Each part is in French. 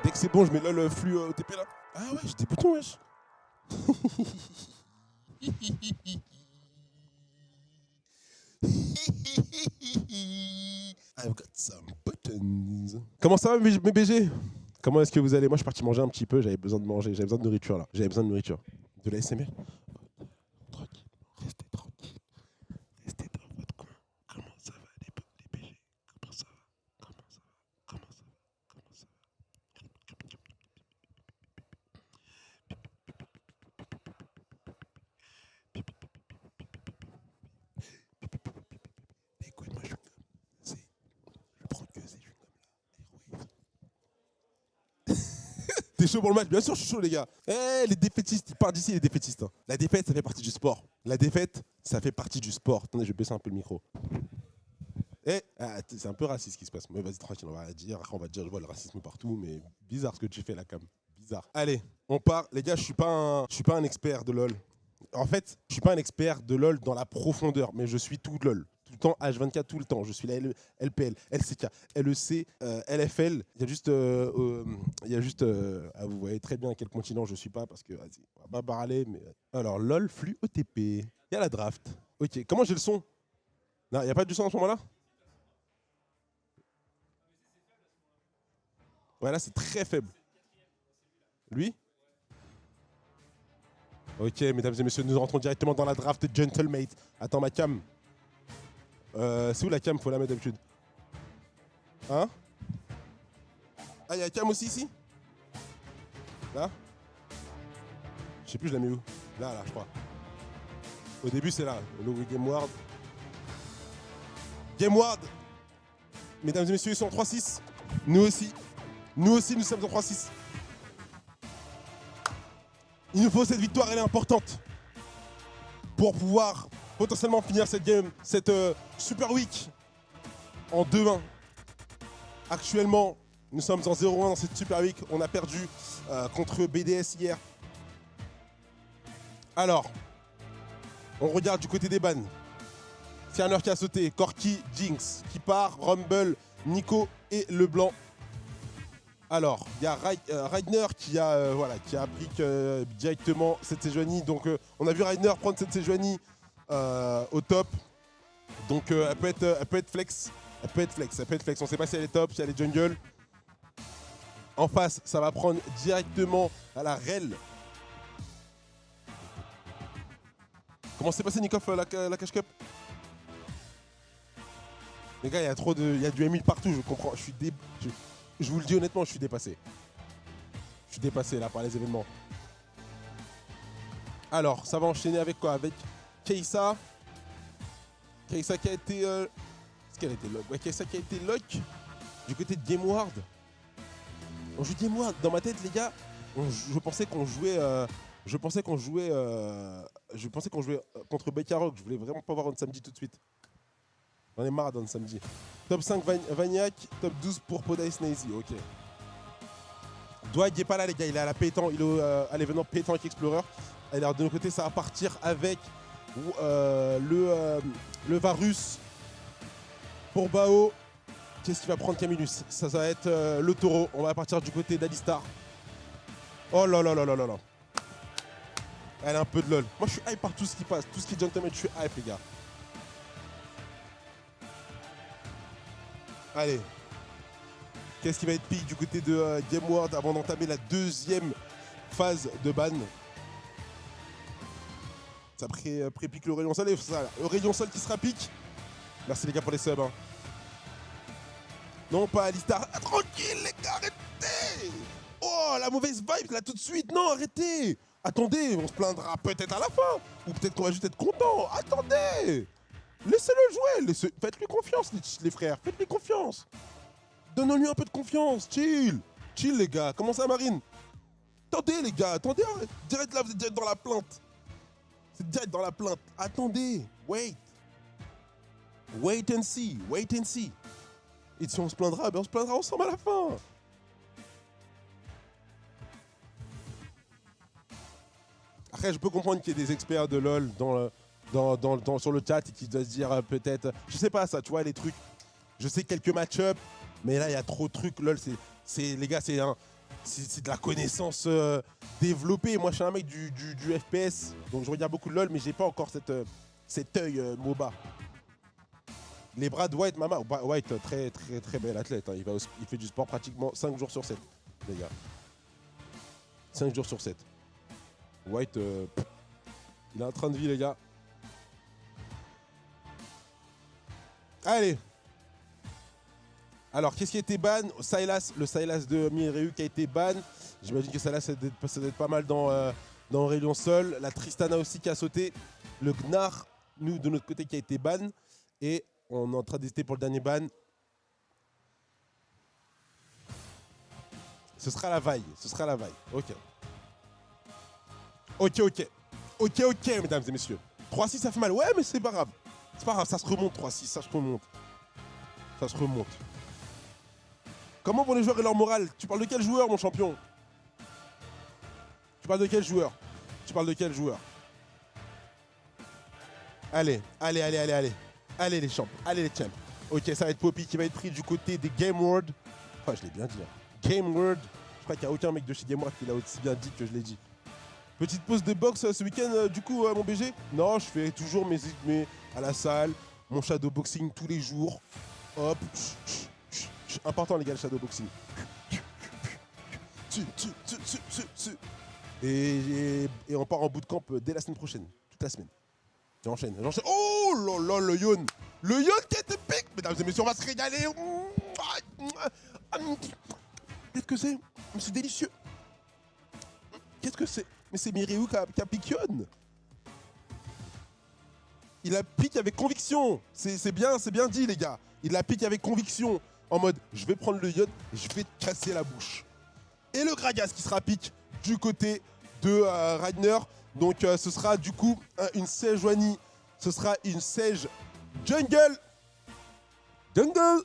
Dès que c'est bon, je mets là le flux OTP là. Ah ouais, j'ai des boutons, wesh. I've got some buttons. Comment ça va mes BG? Comment est-ce que vous allez? Moi, je suis parti manger un petit peu, j'avais besoin de manger, j'avais besoin de nourriture là. J'avais besoin de nourriture. De la SMR. Tranquille, restez tranquille. Restez dans votre coin. Comment ça va les BG? Comment ça va? Comment ça va? Comment ça va? Comment ça va? Écoute-moi, je prends que ces chewing-gums là. T'es chaud pour le match? Bien sûr, je suis chaud, les gars. Eh, les défaitistes, ils partent d'ici, les défaitistes. La défaite, ça fait partie du sport. La défaite, ça fait partie du sport. Attendez, je vais baisser un peu le micro. Eh, c'est un peu raciste ce qui se passe. Mais vas-y, tranquille, on va dire. Après, on va dire, je vois le racisme partout, mais bizarre ce que tu fais, la cam. Bizarre. Allez, on part. Les gars, je suis pas un expert de LoL. En fait, je suis pas un expert de LoL dans la profondeur, mais je suis tout LoL. Tout le temps, H24, tout le temps. Je suis la LPL, LCK, LEC, LFL. Il y a juste, vous voyez très bien à quel continent je suis pas, parce que, vas-y, on va pas parler, mais... Alors, LoL, flux OTP. Il y a la draft. Ok, comment j'ai le son? Non, il n'y a pas du son à ce moment-là? Ouais, là, c'est très faible. Lui? Ok, mesdames et messieurs, nous rentrons directement dans la draft Gentlemate. Attends, ma cam. C'est où la cam? Faut la mettre d'habitude. Hein? Ah, il y a la cam aussi ici? Là? Je sais plus, je la mets où? Là, je crois. Au début, c'est là. Le logo GameWard. GameWard! Mesdames et messieurs, ils sont en 3-6. Nous aussi. Nous aussi, nous sommes en 3-6. Il nous faut cette victoire, elle est importante. Pour pouvoir potentiellement finir cette game, cette Super Week en 2-1. Actuellement, nous sommes en 0-1 dans cette Super Week. On a perdu contre BDS hier. Alors, on regarde du côté des bans. Fierner qui a sauté, Corki, Jinx qui part, Rumble, Nico et Leblanc. Alors, il y a Raidner qui a pris directement cette Sejuani. Donc, on a vu Raidner prendre cette Sejuani au top. Donc, elle peut être flex. Elle peut être flex. On ne sait pas si elle est top, si elle est jungle. En face, ça va prendre directement à la rel. Comment s'est passé, Nikoff, la cash cup? Les gars, il y a du M1000 partout, je comprends. Je vous le dis honnêtement, je suis dépassé. Je suis dépassé là par les événements. Alors, ça va enchaîner avec quoi? Avec Kai'Sa. Kai'Sa qui a été... Est-ce qu'elle a été lock? Ouais, Kai'Sa qui a été lock du côté de GameWard. On joue GameWard. Dans ma tête, les gars, je pensais qu'on jouait... Je pensais qu'on jouait contre Bekarok. Je voulais vraiment pas voir un samedi tout de suite. J'en ai marre d'un samedi. Top 5 Vaniac, top 12 pour Podai Snazy. Ok. Dwight n'est pas là, les gars. Il est à la Pétan. Il est à l'événement Pétan avec Explorer. Alors, de notre côté, ça va partir avec le Varus pour Bao. Qu'est-ce qu'il va prendre Camillus? Ça va être le taureau. On va partir du côté d'Alistar. Oh là là là là là là. Elle a un peu de lol. Moi, je suis hype par tout ce qui passe. Tout ce qui est gentleman, je suis hype, les gars. Allez. Qu'est-ce qui va être pique du côté de GameWard avant d'entamer la deuxième phase de ban? Ça pré-pique le rayon sol. Et ça, le rayon sol qui sera pique. Merci les gars pour les subs. Hein. Non, pas Alistar. Ah, tranquille, les gars, arrêtez! Oh, la mauvaise vibe là tout de suite. Non, arrêtez! Attendez, on se plaindra peut-être à la fin. Ou peut-être qu'on va juste être content. Attendez! Laissez-le jouer. Faites-lui confiance, les frères. Faites-lui confiance. Donnons-lui un peu de confiance. Chill. Chill, les gars. Comment ça, Marine? Attendez, les gars. Attendez. Direct là, vous êtes direct dans la plainte. C'est direct dans la plainte. Attendez. Wait. Wait and see. Wait and see. Et si on se plaindra, ben on se plaindra ensemble à la fin. Après, je peux comprendre qu'il y ait des experts de LoL sur le chat et qui doivent se dire peut-être... Je sais pas ça, tu vois, les trucs. Je sais quelques match-up, mais là, il y a trop de trucs. LoL, les gars, c'est un... C'est de la connaissance développée. Moi, je suis un mec du FPS, donc je regarde beaucoup de LoL, mais j'ai pas encore cet œil MOBA. Les bras de White, Mama. White, très, très, très bel athlète. Hein. Il fait du sport pratiquement 5 jours sur 7, les gars. 5 jours sur 7. White, il est en train de vie, les gars. Allez. Alors, qu'est-ce qui a été ban? Sylas, le Sylas de Mireille qui a été ban. J'imagine que Sylas, ça doit être pas mal dans Aurélien Sol. La Tristana aussi qui a sauté. Le Gnar, nous, de notre côté, qui a été ban. Et on est en train d'hésiter pour le dernier ban. Ce sera la vaille. Ce sera la vaille. Ok. Ok, ok. Ok, ok, mesdames et messieurs. 3-6, ça fait mal. Ouais, mais c'est pas grave. C'est pas grave, ça se remonte 3-6. Ça se remonte. Ça se remonte. Comment vont les joueurs et leur morale? Tu parles de quel joueur, mon champion? Tu parles de quel joueur? Tu parles de quel joueur? Allez, allez, allez, allez, allez. Allez les champs, allez les champs. Ok, ça va être Poppy qui va être pris du côté des Game World. Oh, je l'ai bien dit. Hein. Game World. Je crois qu'il n'y a aucun mec de chez Game World qui l'a aussi bien dit que je l'ai dit. Petite pause de boxe ce week-end, du coup, mon BG? Non, je fais toujours mes à la salle, mon shadow boxing tous les jours. Hop. Important, les gars, le shadow boxing. Et on part en bootcamp dès la semaine prochaine, toute la semaine. J'enchaîne. Oh là là, le Yon! Le Yon qui est épique! Mesdames et messieurs, on va se régaler! Qu'est-ce que c'est? C'est délicieux! Qu'est-ce que c'est? Mais c'est Mireille qui a piquionne! Il a piqué avec conviction! C'est bien dit, les gars! Il a piqué avec conviction! En mode, je vais prendre le Yon et je vais te casser la bouche. Et le Gragas qui sera pique du côté de Ragnar. Donc ce sera du coup une Sage Wani. Ce sera une Sage Jungle. Jungle.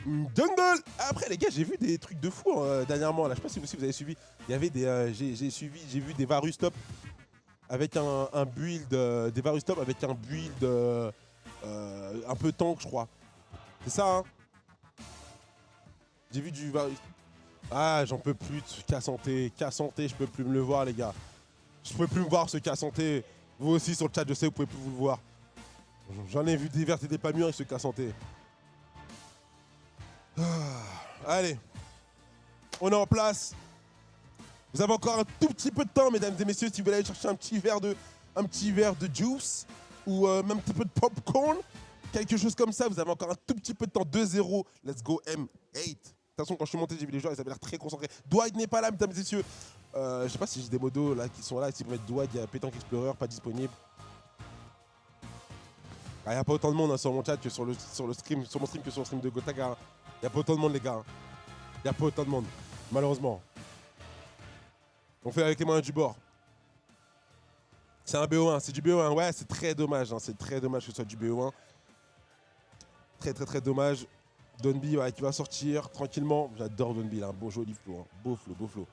Jungle. Après les gars, j'ai vu des trucs de fou dernièrement. Là, je sais pas si vous avez suivi. Il y avait des, j'ai vu des Varus top avec un build, des Varus top avec un build un peu tank, je crois. C'est ça, hein? J'ai vu du Varus. Ah, j'en peux plus de Cassanté. Cassanté, je peux plus me le voir, les gars. Je peux plus me voir ce Cassanté. Vous aussi, sur le chat, je sais, vous pouvez plus vous le voir. J'en ai vu des vertes et des pas mûres avec ce Cassanté. Allez. On est en place. Vous avez encore un tout petit peu de temps, mesdames et messieurs, si vous voulez aller chercher un petit verre de juice ou même un petit peu de popcorn. Quelque chose comme ça, vous avez encore un tout petit peu de temps. 2-0. Let's go M8. De toute façon, quand je suis monté, j'ai vu les joueurs, ils avaient l'air très concentrés. Dwight n'est pas là, mesdames et messieurs. Je sais pas si j'ai des modos là qui sont là. S'ils peuvent mettre Dwight, il y a Pétanque Explorer, pas disponible. Il n'y a pas autant de monde hein, sur mon chat que sur le stream, sur mon stream que sur le stream de Gotaga. Il n'y a pas autant de monde, les gars. Il n'y a pas autant de monde, malheureusement. On fait avec les moyens du bord. C'est un BO1, c'est du BO1. Ouais, c'est très dommage. Hein, c'est très dommage que ce soit du BO1. Très, très, très dommage. Donby ouais, qui va sortir tranquillement. J'adore Donby, là. Un beau joli flow. Hein. Beau flow, beau flow.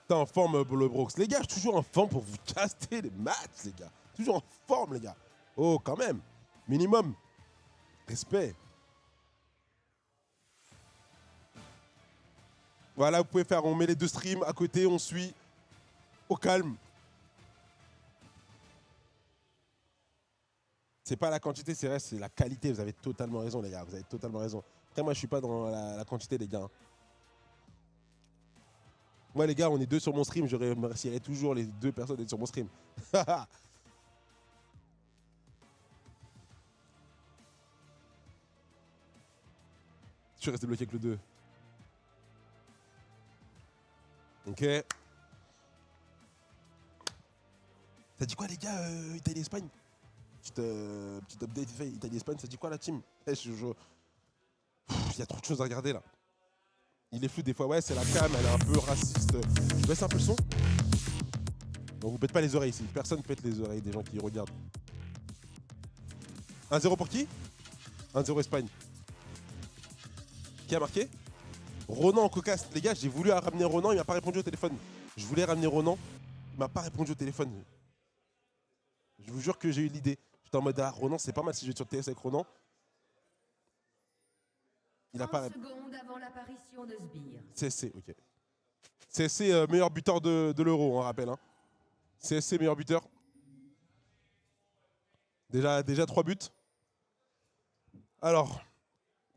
T'es en forme pour le Brox. Les gars, je suis toujours en forme pour vous caster les maths, les gars. Toujours en forme, les gars. Oh, quand même. Minimum. Respect. Voilà, vous pouvez faire, on met les deux streams à côté, on suit. Au calme. C'est pas la quantité, c'est la qualité. Vous avez totalement raison, les gars. Vous avez totalement raison. Après, moi, je suis pas dans la quantité, les gars. Moi, les gars, on est deux sur mon stream. Je remercierai toujours les deux personnes d'être sur mon stream. Je suis resté bloqué avec le 2. Ok. Ça dit quoi, les gars, Italie-Espagne? Petite update fait Italie-Espagne, ça dit quoi, la team? Il y a trop de choses à regarder, là. Il est flou des fois, ouais, c'est la cam, elle est un peu raciste. Je baisse un peu le son. Donc vous pète pas les oreilles ici. Personne pète les oreilles des gens qui regardent. 1-0 pour qui? 1-0 Espagne. Qui a marqué? Ronan en cocasse. Les gars, j'ai voulu ramener Ronan, il m'a pas répondu au téléphone. Je voulais ramener Ronan, il m'a pas répondu au téléphone. Je vous jure que j'ai eu l'idée. J'étais en mode, ah, Ronan, c'est pas mal si je vais sur TS avec Ronan. Il a pas... secondes avant l'apparition de Sbire. CSC, ok. CSC, meilleur buteur de l'Euro, on rappelle. Hein. CSC, meilleur buteur. Déjà 3 buts. Alors,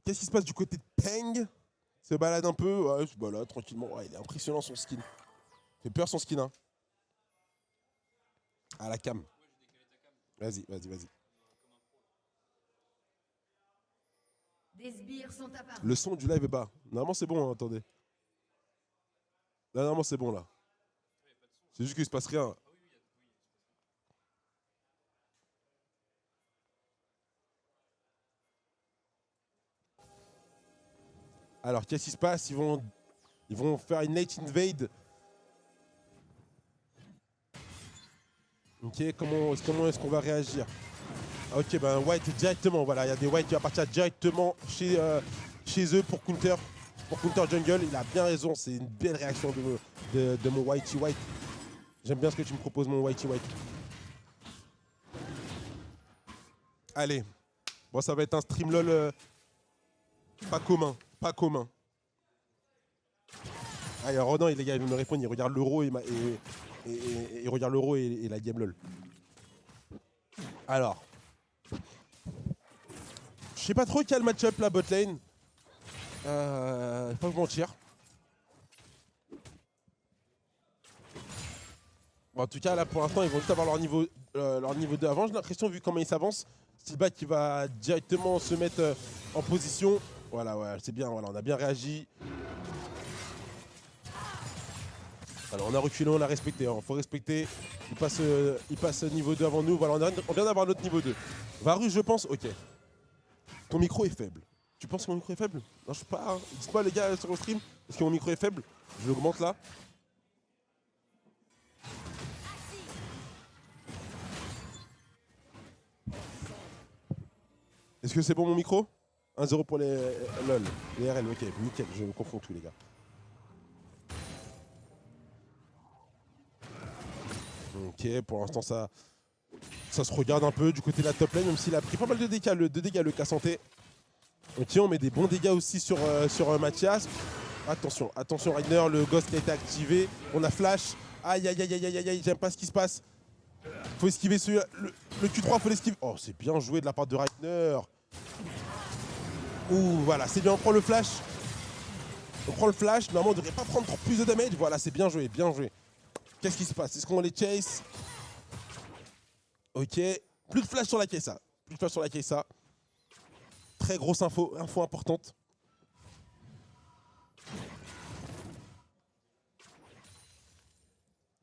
qu'est-ce qui se passe du côté de Peng? Se balade un peu, ouais, se balade tranquillement. Ouais, il est impressionnant son skin. Fait peur son skin, hein. À la cam. Vas-y. Des sbires sont apparus. Le son du live est bas. Normalement, c'est bon, hein, attendez. Là, normalement, c'est bon, là. C'est juste qu'il se passe rien. Alors, qu'est-ce qui se passe? Ils vont faire une late invade. Ok, comment est-ce qu'on va réagir? Ok, ben White directement, voilà, il y a des White qui vont partir directement chez eux pour counter jungle. Il a bien raison, c'est une belle réaction de mon Whitey White. J'aime bien ce que tu me proposes, mon Whitey White. Allez, bon, ça va être un stream LOL pas commun. Ah, il y a Ronan, les gars, il me répond, il regarde l'euro et il regarde l'euro et la game LOL. Alors, je sais pas trop quel match-up la botlane. Pas vous mentir. Bon, en tout cas, là pour l'instant, ils vont juste avoir leur niveau 2 avant. J'ai l'impression, vu comment ils s'avancent, Steelback qui va directement se mettre en position. Voilà, ouais, c'est bien, voilà, on a bien réagi. Alors on a reculé, on a respecté, hein, faut respecter. Il passe niveau 2 avant nous, voilà, on vient d'avoir notre niveau 2. Varus, je pense, ok. Ton micro est faible. Tu penses que mon micro est faible? Non, je sais pas. Hein. Dites-moi les gars sur le stream, est-ce que mon micro est faible? Je l'augmente là. Est-ce que c'est bon mon micro? 1-0 pour les LOL. Les RL, ok, nickel, je me confonds tous les gars. Ok, pour l'instant ça se regarde un peu du côté de la top lane, même s'il a pris pas mal de dégâts, le cas santé. Ok, on met des bons dégâts aussi sur Mathias. Attention, Ragnar, le ghost qui a été activé. On a flash. Aïe, j'aime pas ce qui se passe. Faut esquiver le Q3, faut l'esquiver. Oh, c'est bien joué de la part de Ragnar. Ouh, voilà, c'est bien, on prend le flash. Normalement, on devrait pas prendre trop plus de damage. Voilà, c'est bien joué. Qu'est-ce qui se passe? Est-ce qu'on les chase? Ok, plus de flash sur la Kai'Sa. Très grosse info importante.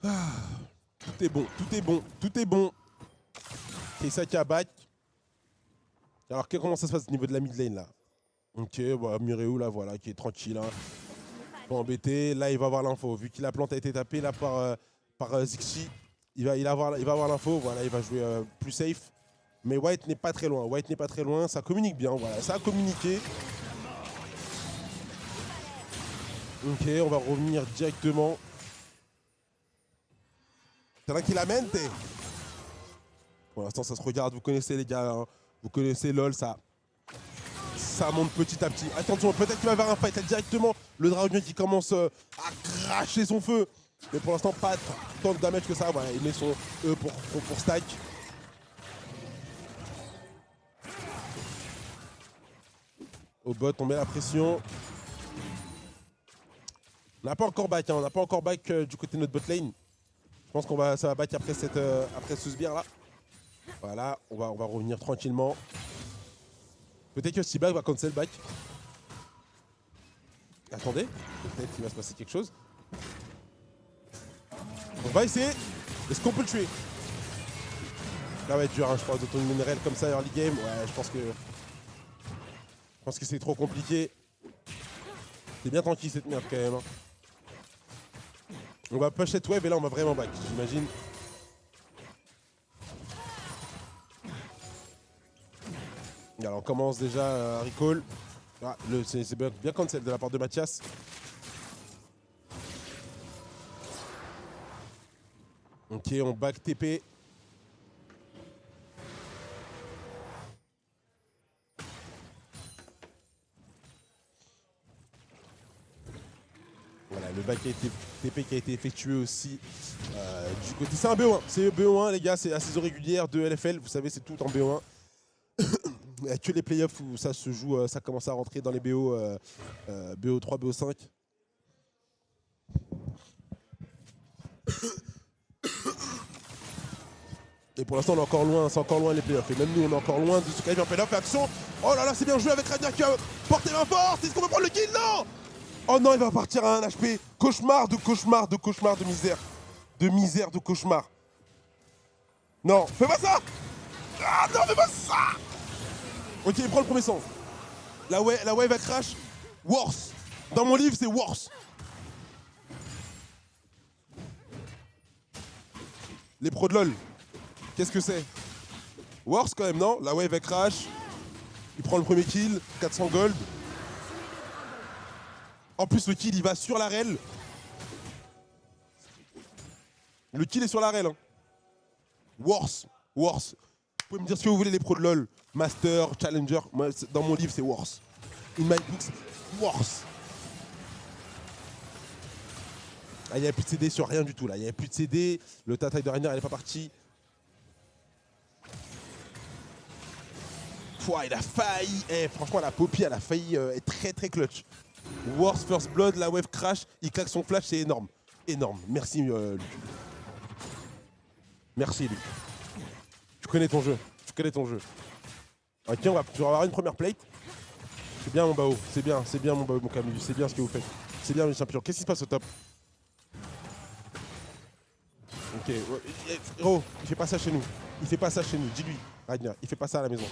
Ah, tout est bon. Kai'Sa qui a back. Alors comment ça se passe au niveau de la mid lane là? Ok, bah, Mireu là, voilà, qui est tranquille. Hein. Pas embêté. Là, il va avoir l'info. Vu que la plante a été tapée là par Zixi, il va avoir l'info. Voilà, il va jouer plus safe. Mais White n'est pas très loin. Ça communique bien. Voilà, ça a communiqué. Ok, on va revenir directement. T'en as qui l'amène, t'es. Pour l'instant, ça se regarde. Vous connaissez les gars. Hein. Vous connaissez LOL, ça monte petit à petit. Attention, peut-être qu'il va y avoir un fight. Là, directement, le dragon qui commence à cracher son feu. Mais pour l'instant, pas tant de damage que ça. Voilà, il met son E pour stack. Au bot, on met la pression. On n'a pas encore back, du côté de notre bot lane. Je pense ça va back après ce sbire là. Voilà, on va revenir tranquillement. Peut-être que Steelback va cancel back. Attendez, peut-être qu'il va se passer quelque chose. On va essayer. Est-ce qu'on peut le tuer? Ça va être dur, hein, je pense, de ton mineral comme ça early game. Ouais, je pense que c'est trop compliqué. C'est bien tranquille cette merde quand même. Hein. On va push cette wave et là on va vraiment back, j'imagine. Alors on commence déjà à recall. Ah, c'est bien cancel de la part de Mathias. Ok, on back TP. Voilà, le bac TP qui a été effectué aussi du côté. C'est un BO1, c'est BO1 les gars, c'est la saison régulière de LFL, vous savez, c'est tout en BO1. Il n'y a que les playoffs où ça se joue, ça commence à rentrer dans les BO, BO3, BO5. Et pour l'instant, on est encore loin, c'est encore loin les playoffs. Et même nous, on est encore loin de ce qualifier en playoff. Et action! Oh là là, c'est bien joué avec Ragnar qui a porté main forte. Est-ce qu'on peut prendre le kill? Non! Oh non, il va partir à un HP. Cauchemar de cauchemar de cauchemar de misère. De misère de cauchemar. Non, fais pas ça! Ah non, fais pas ça! Ok, il prend le premier sang. La wave va crash. Worse. Dans mon livre, c'est worse. Les pros de LoL. Qu'est-ce que c'est? Worse quand même, non? La wave elle crash. Il prend le premier kill, 400 gold. En plus le kill il va sur la rel. Le kill est sur la rel. Hein. Worse. Worse. Vous pouvez me dire ce que vous voulez les pros de LoL. Master, Challenger. Moi, dans mon livre c'est worse. In my books, worse. Ah, il n'y avait plus de CD sur rien du tout là. Il n'y avait plus de CD. Le Tata de Rainer elle n'est pas partie. Pouah, il a failli. Franchement, la Poppy, elle a failli être très très clutch. Worst First Blood, la wave crash, il claque son flash, c'est énorme. Énorme. Merci, Luc. Merci, Luc. Tu connais ton jeu. Tu connais ton jeu. Ok, tu vas avoir une première plate. C'est bien, mon Bao. C'est bien, mon Bao, mon Camille. C'est bien ce que vous faites. C'est bien, mes champions. Qu'est-ce qui se passe au top? Ok. Frérot, il fait pas ça chez nous. Il fait pas ça chez nous. Dis-lui, Ragnar. Il fait pas ça à la maison.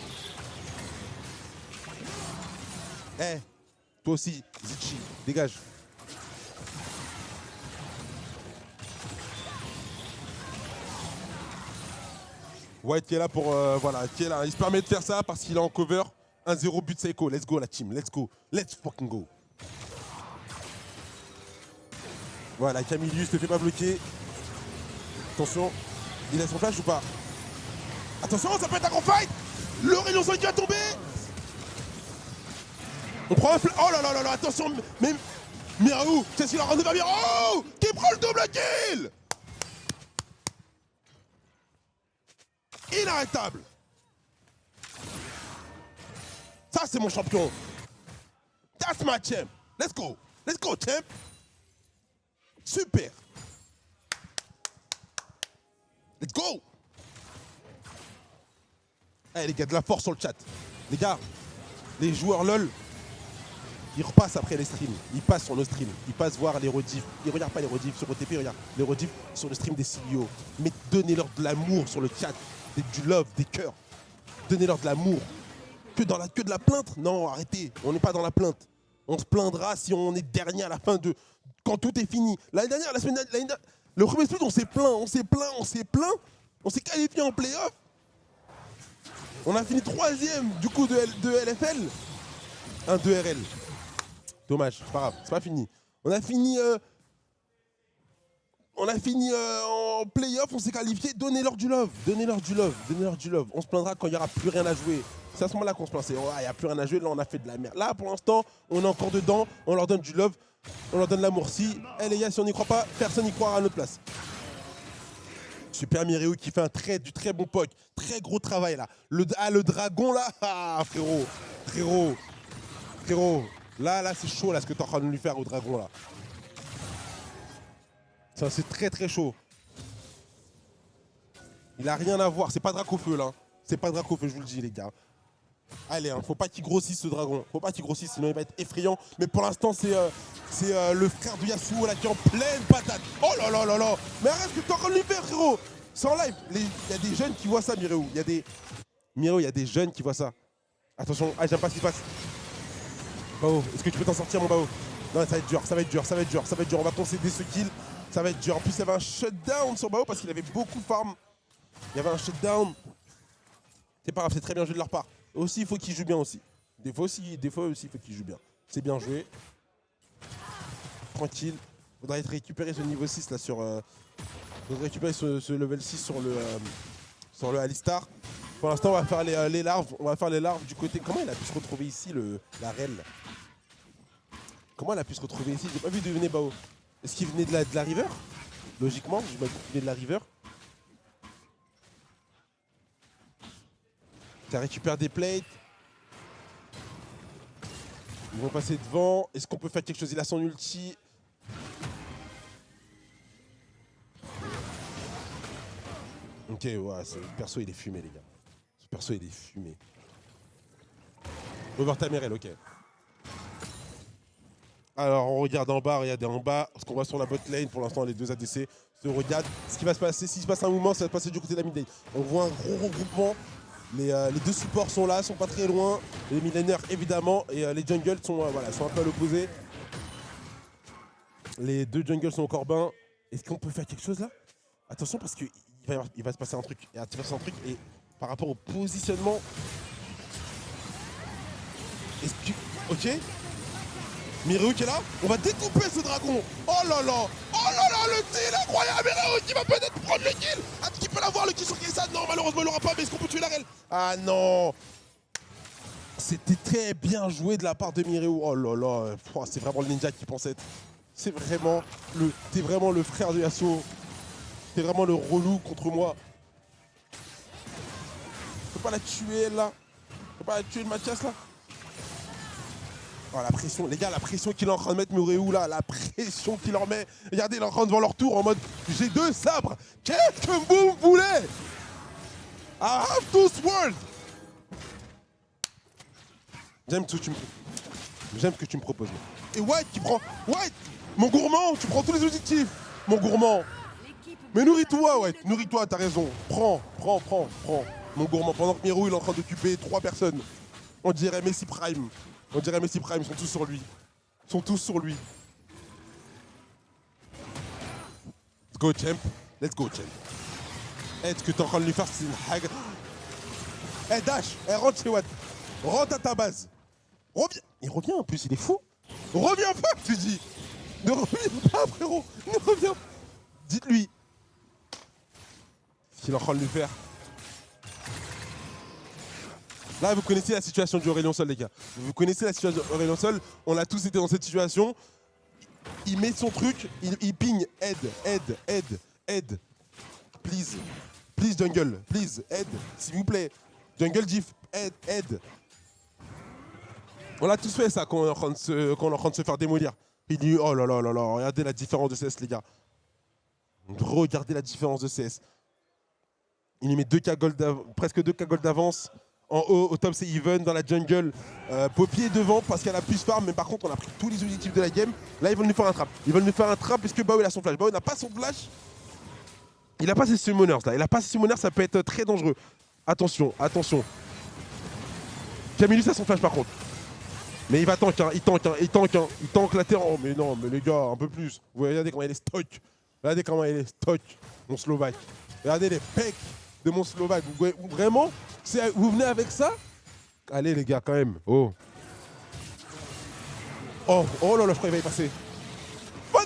Eh, toi aussi, Zichi, dégage. White qui est là pour, voilà, qui est là. Il se permet de faire ça parce qu'il est en cover. 1-0 but Seiko. Let's go la team, let's go. Let's fucking go. Voilà, Camillus ne fait pas bloquer. Attention, il a son flash ou pas? Attention, ça peut être un gros fight. Le rayon 5 va tomber. On prend un flash. Oh là là là là, attention, mais Miraou, c'est ce qu'il a rendu vers Miraou qui prend le double kill. Inarrêtable. Ça, c'est mon champion. That's my champ. Let's go. Let's go, champ. Super. Let's go. Allez, les gars, de la force sur le chat. Les gars, les joueurs LoL, ils repassent après les streams. Ils passent sur nos streams. Ils passent voir les rediffs. Ils regardent pas les rediffs sur OTP, ils regardent les rediffs sur le stream des CEO. Mais donnez-leur de l'amour sur le chat. Du love, des cœurs. Donnez-leur de l'amour. Que de la plainte? Non, arrêtez. On n'est pas dans la plainte. On se plaindra si on est dernier à la fin de... Quand tout est fini. L'année dernière, le premier split, on s'est plaint. On s'est qualifié en playoff. On a fini 3ème du coup de LFL. 1-2 RL. Dommage, c'est pas grave, c'est pas fini. On a fini en playoff, on s'est qualifié. Donnez-leur du love. On se plaindra quand il n'y aura plus rien à jouer. C'est à ce moment-là qu'on se plaint. Il n'y a plus rien à jouer, là on a fait de la merde. Là pour l'instant, on est encore dedans, on leur donne du love, on leur donne l'amour. Si, les gars, si on n'y croit pas, personne n'y croira à notre place. Super Mireou qui fait du très bon poke. Très gros travail là. Le dragon là, frérot. Là c'est chaud là ce que t'es en train de lui faire au dragon là. Ça c'est très très chaud. Il a rien à voir, c'est pas Dracofeu là. C'est pas Dracofeu, je vous le dis les gars. Allez, hein, faut pas qu'il grossisse ce dragon. Faut pas qu'il grossisse, sinon il va être effrayant. Mais pour l'instant, c'est le frère de Yasuo là qui est en pleine patate. Oh là là là là. Mais arrête ce que t'es en train de lui faire, frérot. C'est en live. Il y a des jeunes qui voient ça, Mireou. Il y a des jeunes qui voient ça. Attention, j'aime pas ce qui se passe. Bao, est-ce que tu peux t'en sortir, mon Bao? Non, ça va être dur. On va concéder ce kill. Ça va être dur. En plus, il y avait un shutdown sur Bao parce qu'il avait beaucoup farm. Il y avait un shutdown. C'est pas grave, c'est très bien joué de leur part. Aussi, il faut qu'ils jouent bien aussi. Des fois aussi, il faut qu'ils jouent bien. C'est bien joué. Tranquille. Faudrait récupérer ce niveau 6 là sur... faudrait récupérer ce level 6 sur le Alistar. Pour l'instant, on va faire les larves. On va faire les larves du côté... Comment il a pu se retrouver ici, la rel? Comment elle a pu se retrouver ici? J'ai pas vu d'où venait Bao. Est-ce qu'il venait de la river? Logiquement, je qu'il venait de la river. Ça récupère des plates. Ils vont passer devant. Est-ce qu'on peut faire quelque chose? Il a son ulti. Ok, ouais, ce perso il est fumé, les gars. Ce perso il est fumé. Over Tamerel, ok. Alors on regarde en bas, regardez en bas. Ce qu'on voit sur la bot lane, pour l'instant les deux ADC se regardent. Ce qui va se passer, s'il se passe un mouvement, ça va se passer du côté de la mid lane. On voit un gros regroupement. Les deux supports sont là, sont pas très loin. Les millénaires évidemment et les jungles sont, voilà, sont un peu à l'opposé. Les deux jungles sont au corbin. Est-ce qu'on peut faire quelque chose là? Attention parce qu'il va se passer un truc. Il va se passer un truc et par rapport au positionnement. Est-ce que. Ok. Mireille qui est là. On va découper ce dragon. Oh là là. Oh là là, le kill incroyable. Mireille qui va peut-être prendre le kill. Ah, qui peut l'avoir le kill sur Kaysa? Non, malheureusement il l'aura pas. Mais est-ce qu'on peut tuer la reine? Ah non. C'était très bien joué de la part de Mireille. Oh là là. C'est vraiment le ninja qui pense être. C'est vraiment le. T'es vraiment le frère de Yasuo. T'es vraiment le relou contre moi. Faut pas la tuer là. Faut pas la tuer le Mathias là. Oh la pression, les gars, la pression qu'il est en train de mettre Mireille là, la pression qu'il leur met. Regardez, il est en train de voir leur tour en mode j'ai deux sabres. Qu'est-ce que vous voulez? I have two swords. J'aime que tu me proposes. Et White qui prend. White, mon gourmand, tu prends tous les objectifs. Mon gourmand. Mais nourris-toi, White, nourris-toi, t'as raison. Prends. Mon gourmand, pendant que Mireille il est en train d'occuper 3 personnes. On dirait Messi Prime. On dirait Messi Prime, ils sont tous sur lui. Ils sont tous sur lui. Let's go, champ. Let's go, champ. Eh, ce que t'es en train de lui faire, c'est une hague. Eh, Dash, rentre chez Watt. Rentre à ta base. Reviens. Il revient en plus, il est fou. Reviens pas, tu dis. Ne reviens pas, frérot. Ne reviens. Dites-lui. Ce qu'il est en train de lui faire. Là, vous connaissez la situation du Aurélien Sol, les gars. Vous connaissez la situation du Aurélien Sol. On a tous été dans cette situation. Il met son truc, il ping. Aide. Please. Please, jungle. Please, aide. S'il vous plaît. Jungle diff, aide. On a tous fait ça quand on est en train de se faire démolir. Il dit, oh là là là là, regardez la différence de CS, les gars. Regardez la différence de CS. Il lui met presque 2K gold d'avance. En haut, au top, c'est Even dans la jungle. Poppy est devant parce qu'elle a plus farm, mais par contre, on a pris tous les objectifs de la game. Là, ils veulent nous faire un trap. Ils veulent nous faire un trap puisque Bao il a son flash. Bao n'a pas son flash. Il n'a pas ses summoners là. Il n'a pas ses summoners, ça peut être très dangereux. Attention. Camillus a son flash par contre. Mais il va tank, il tank la terre. Oh, mais non, mais les gars, un peu plus. Vous regardez comment il est stock. Mon Slovaque. Regardez les pecs de mon Slovaque. Vraiment, vous venez avec ça? Allez les gars, quand même. Oh là là, je crois qu'il va y passer. Fin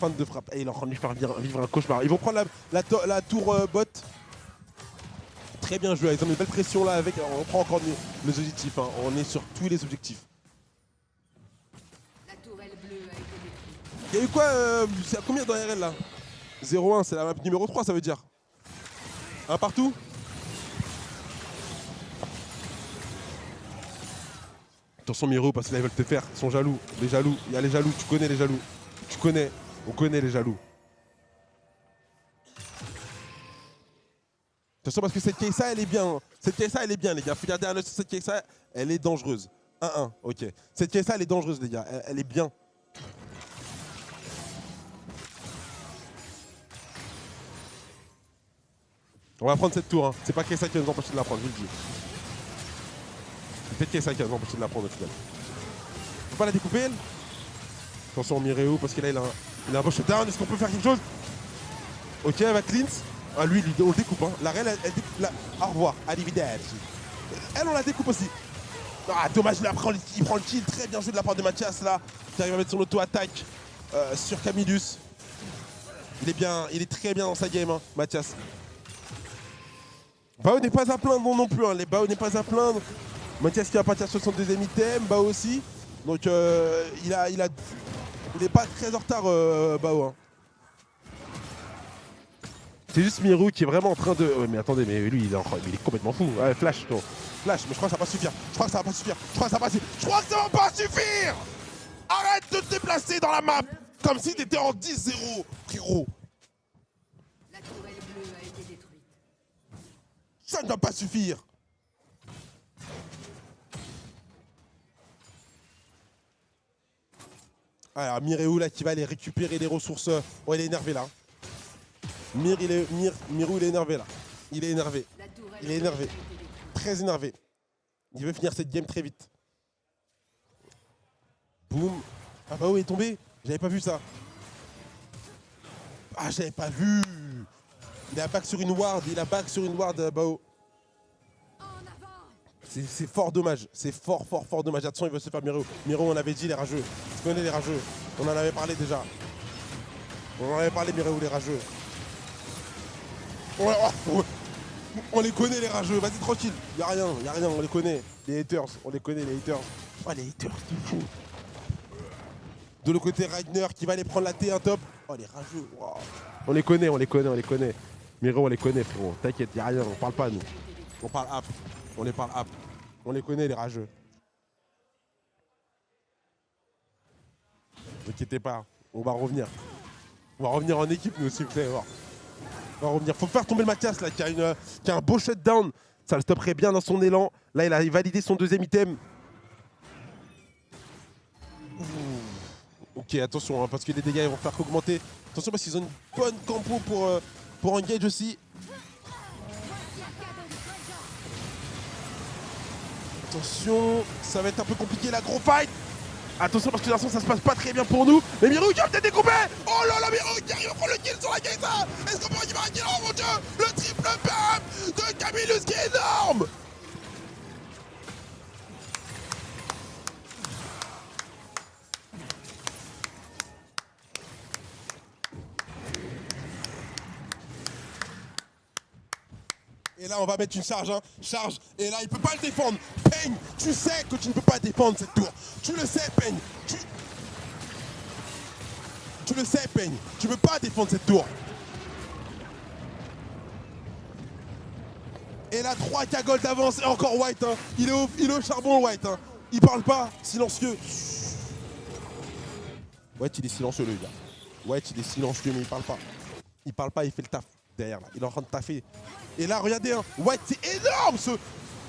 de frappe. Et il est en train de lui faire vivre un cauchemar. Ils vont prendre la tour bot. Très bien joué. Ils ont une belle pression là avec. On prend encore les objectifs. Hein. On est sur tous les objectifs. La tourelle bleue a été détruite. Il y a eu quoi c'est à combien dans RL là? 0-1, c'est la map numéro 3, ça veut dire. Un partout. Attention Miro, parce que là ils veulent te faire. Ils sont jaloux. Les jaloux. Il y a les jaloux. Tu connais les jaloux. On connaît les jaloux. Attention parce que cette Kaysa elle est bien. Hein. Cette Kaysa elle est bien les gars. Faut garder un œil sur cette Kaysa. Elle est dangereuse. 1-1, ok. Cette Kaysa elle est dangereuse les gars. Elle est bien. On va prendre cette tour. Hein. C'est pas Kaysa qui va nous empêcher de la prendre, je vous le dis. C'est peut-être Kaysa qui va nous empêcher de la prendre au final. Faut pas la découper elle. Attention Mireille parce que là il a un beau shutdown. Est-ce qu'on peut faire quelque chose? Ok, elle va cleanse. Ah lui on le découpe. Hein. La reine elle découpe. Au revoir, arrivederci. Elle on la découpe aussi. Ah dommage, il prend le kill. Très bien joué de la part de Mathias là. Qui arrive à mettre son auto-attaque sur Camillus. Il est très bien dans sa game, hein, Mathias. Bao n'est pas à plaindre non plus, hein. Les Bao n'est pas à plaindre. Mathias qui va partir sur son deuxième item, Bao aussi. Donc il est pas très en retard, Bao. Hein. C'est juste Miru qui est vraiment en train de... Ouais, mais attendez, mais lui, il est complètement fou. Ouais, flash, toi. Flash, mais je crois que ça va pas suffire. Je crois que ça va pas suffire. Je crois que ça va pas suffire. Arrête de te déplacer dans la map comme si t'étais en 10-0, frérot. La tourelle bleue a été détruite. Ça ne va pas suffire. Alors, Mireou là qui va aller récupérer les ressources. Oh, il est énervé là. Miru, il est énervé là. Il est énervé. Il est énervé. Très énervé. Il veut finir cette game très vite. Boum. Ah bah oui, il est tombé. J'avais pas vu ça. Ah, j'avais pas vu. Il a back sur une ward. Bao. C'est fort dommage. C'est fort dommage. Attention, il veut se faire Miru. Miru, on avait dit les rageux. Tu connais les rageux. On en avait parlé déjà. Miru, les rageux. On les connaît les rageux, vas-y tranquille, y'a rien, on les connaît. Les haters, on les connaît les haters. Oh les haters, c'est fou. De l'autre côté, Ragnar qui va aller prendre la T un top. Oh les rageux, wow. On les connaît. Miro, on les connaît frérot, t'inquiète, y'a rien, on parle pas nous. On parle app, on les parle app. On les connaît les rageux. Ne vous inquiétez pas, on va revenir. On va revenir en équipe nous aussi, vous allez voir. On va revenir. Faut faire tomber le Mathias là, qui a un beau shutdown. Ça le stopperait bien dans son élan. Là, il a validé son deuxième item. Ouh. Ok, attention, hein, parce que les dégâts ils vont faire qu'augmenter. Attention parce qu'ils ont une bonne campo pour engage aussi. Attention, ça va être un peu compliqué la gros fight. Attention parce que de toute façon ça se passe pas très bien pour nous. Mais Miru qui va peut-être découper. Oh là là, Miru qui arrive à prendre le kill sur la Geisa. Est-ce qu'on peut arriver à un kill? Oh mon dieu, le triple bump de Camillus qui est énorme. Et là on va mettre une charge, hein. Charge, et là il peut pas le défendre. Peigne, tu sais que tu ne peux pas défendre cette tour. Tu le sais, Peigne. Tu le sais, Peigne. Tu peux pas défendre cette tour. Et là 3K gold d'avance et encore White. Hein. Il est au charbon White. Hein. Il parle pas, silencieux. White il est silencieux le gars. White il est silencieux mais il parle pas. Il parle pas, il fait le taf derrière là. Il est en train de taffer. Et là, regardez, hein, White, c'est énorme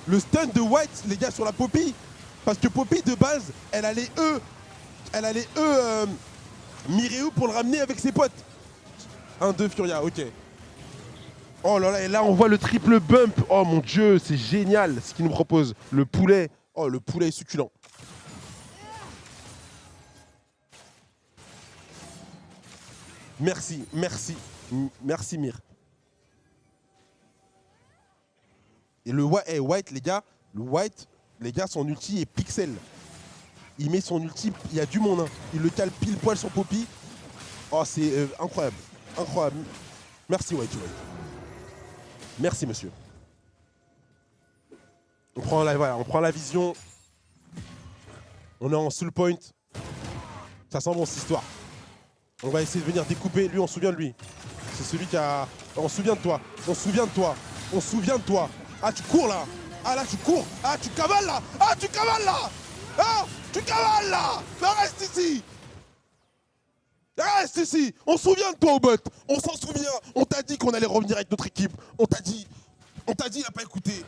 le stun de White, les gars, sur la Poppy. Parce que Poppy, de base, elle allait Mireou pour le ramener avec ses potes. 1-2 Furia, ok. Oh là là, et là, on voit le triple bump. Oh mon dieu, c'est génial ce qu'il nous propose. Le poulet. Oh, le poulet est succulent. Merci Mir. Et le White, les gars, son ulti est pixel. Il met son ulti, il y a du monde. Hein. Il le cale pile poil sur Poppy. Oh, c'est incroyable. Merci, White. Merci, monsieur. On prend la vision. On est en soul point. Ça sent bon, cette histoire. On va essayer de venir découper. Lui, on se souvient de lui. C'est celui qui a... On se souvient de toi. Ah, tu cours là. Ah, là, tu cours. Ah, tu cavales là. Ah, tu cavales là. Mais reste ici. On se souvient de toi au bot. On s'en souvient. On t'a dit qu'on allait revenir avec notre équipe. On t'a dit, il a pas écouté.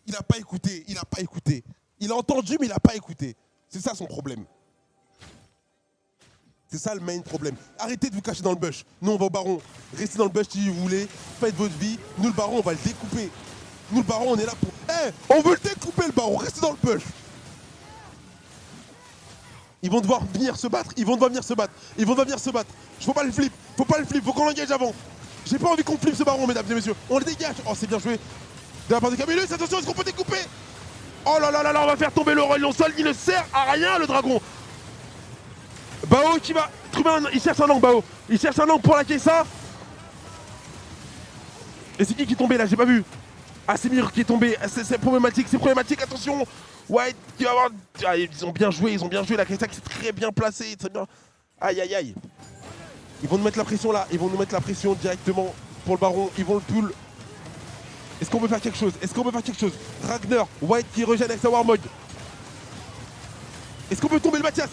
Il a pas écouté. Il a entendu, mais il a pas écouté. C'est ça son problème. C'est ça le main problème. Arrêtez de vous cacher dans le bush. Nous, on va au baron. Restez dans le bush si vous voulez. Faites votre vie. Nous, le baron, on va le découper. Nous, le baron, on est là pour... on veut le découper, le baron. Restez dans le bush. Ils vont devoir venir se battre. Faut pas le flip. Faut qu'on l'engage avant. J'ai pas envie qu'on flippe ce baron, mesdames et messieurs. On le dégage. Oh, c'est bien joué. De la part de Camillus, attention, est-ce qu'on peut découper? Oh là là là là, on va faire tomber le Royaume Sol. Il ne sert à rien, le dragon. Bao qui va trouver il cherche un angle, Bao. Il cherche un angle pour la Kessa. Et c'est qui est tombé là? J'ai pas vu. Ah, c'est Mir qui est tombé. C'est problématique, attention. White qui va avoir... Ah, ils ont bien joué, la Kaisa qui s'est très bien placée, très bien. Aïe, aïe, aïe. Ils vont nous mettre la pression là, ils vont nous mettre la pression directement pour le baron, ils vont le pull. Est-ce qu'on peut faire quelque chose? Ragnar, White qui régène avec sa War Mode. Est-ce qu'on peut tomber le Mathias?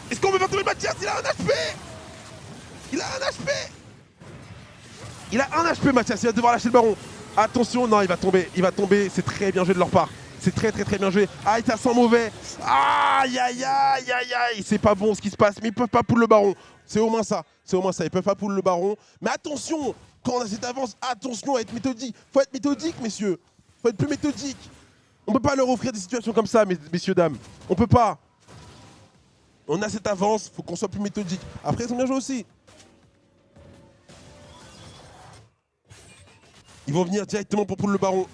Il a un HP. Il a un HP Mathias, il va devoir lâcher le baron. Attention, non, il va tomber, c'est très bien joué de leur part. C'est très bien joué. Ah, il t'a sans mauvais. Aïe, aïe, aïe, aïe, aïe. C'est pas bon ce qui se passe, mais ils peuvent pas pull le baron. C'est au moins ça. Ils peuvent pas pull le baron. Mais attention, quand on a cette avance, attention à être méthodique. Faut être méthodique, messieurs. Faut être plus méthodique. On peut pas leur offrir des situations comme ça, messieurs, dames. On peut pas. On a cette avance, faut qu'on soit plus méthodique. Après, ils ont bien joué aussi. Ils vont venir directement pour pull le baron.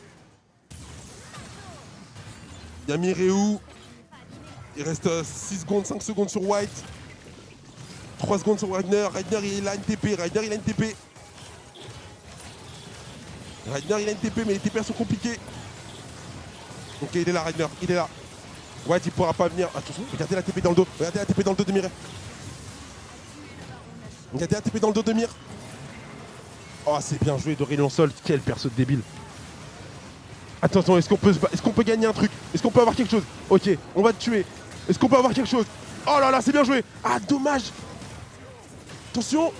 Il y a Mireu. Il reste 6 secondes, 5 secondes sur White. 3 secondes sur Ragnar. Ragnar il a une TP. Mais les TP sont compliqués. Ok, il est là, Ragnar. White il pourra pas venir. Attention, regardez la TP dans le dos. De Mir. Oh, c'est bien joué d'Aurélien Sol. Quel perso de débile. Attention, est-ce qu'on peut gagner un truc? Est-ce qu'on peut avoir quelque chose? Ok, on va te tuer. Est-ce qu'on peut avoir quelque chose? Oh là là, c'est bien joué. Ah, dommage. Attention.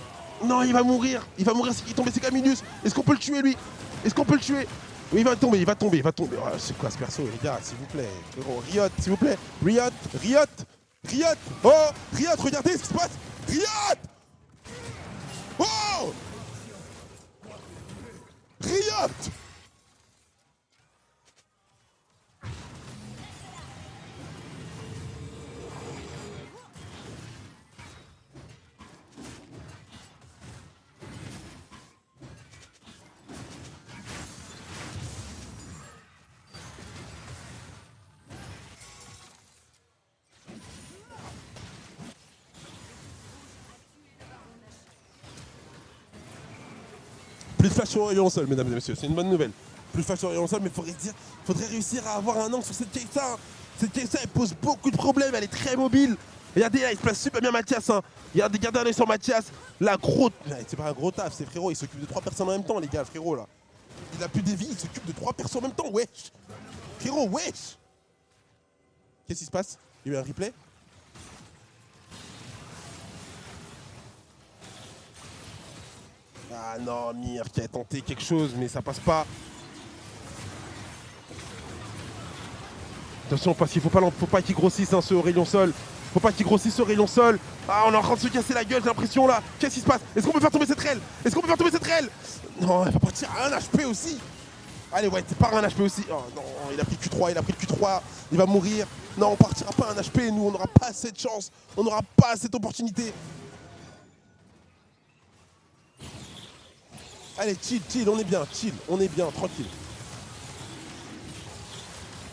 Non, il va mourir. C'est qui tombe, c'est Caminus. Est-ce qu'on peut le tuer, lui? Oui, il va tomber. Oh, c'est quoi ce perso, les gars? S'il vous plaît. Riot, s'il vous plaît. Riot. Oh, Riot, regardez ce qui se passe. Riot. Oh, Riot. Plus de flash sur Aurélien Sol, mesdames et messieurs, c'est une bonne nouvelle. Plus de flash sur Aurélien Sol, mais faudrait réussir à avoir un angle sur cette Kaisa. Cette Kaisa, elle pose beaucoup de problèmes, elle est très mobile. Regardez là, il se place super bien Mathias. Hein. Regardez un œil sur Mathias. La grosse. C'est pas un gros taf, c'est frérot, il s'occupe de 3 personnes en même temps, les gars, frérot là. Il a plus de vie, il s'occupe de 3 personnes en même temps, wesh. Frérot, wesh. Qu'est-ce qui se passe? Il y a eu un replay? Ah non, Mir qui a tenté quelque chose, mais ça passe pas. Attention, parce qu'il faut pas qu'il grossisse hein, ce Aurélien Sol. Faut pas qu'il grossisse ce Aurélien Sol. Ah, on est en train de se casser la gueule, j'ai l'impression là. Qu'est-ce qui se passe? Est-ce qu'on peut faire tomber cette rail? Non, elle va partir à 1 HP aussi. Allez, ouais, c'est pas un HP aussi. Oh non, il a pris le Q3, il va mourir. Non, on partira pas à 1 HP, nous, on n'aura pas cette chance. On n'aura pas cette opportunité. Allez, chill, on est bien, tranquille.